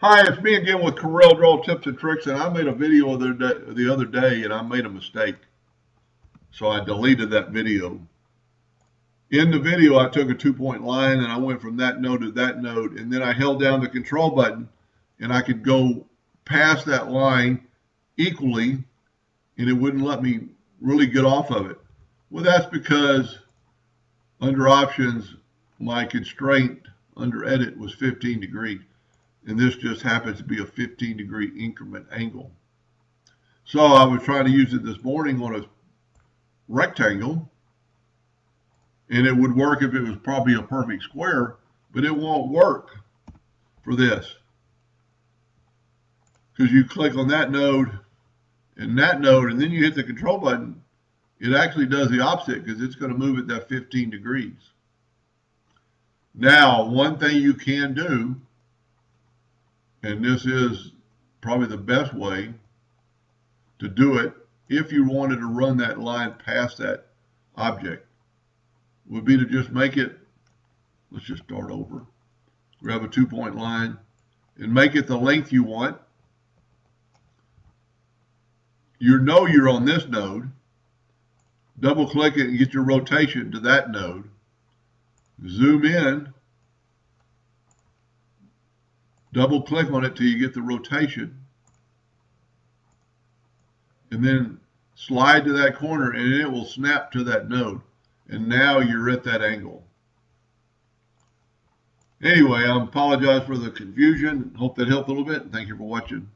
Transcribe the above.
Hi, it's me again with Corel Draw Tips and Tricks, and I made a video the other day and I made a mistake. So I deleted that video. In the video, I took a 2-point line and I went from that node to that node, and then I held down the control button and I could go past that line equally and it wouldn't let me really get off of it. Well, that's because under options, my constraint under edit was 15 degrees. And this just happens to be a 15-degree increment angle. So I was trying to use it this morning on a rectangle, and it would work if it was probably a perfect square, but it won't work for this. Because you click on that node, and then you hit the control button, it actually does the opposite because it's going to move it that 15 degrees. Now, one thing you can do, and this is probably the best way to do it if you wanted to run that line past that object, would be to just make it, let's just start over, grab a 2-point line and make it the length you want. You know you're on this node, double click it and get your rotation to that node, zoom in, double click on it till you get the rotation, and then slide to that corner and it will snap to that node. And now you're at that angle. Anyway, I apologize for the confusion. Hope that helped a little bit. Thank you for watching.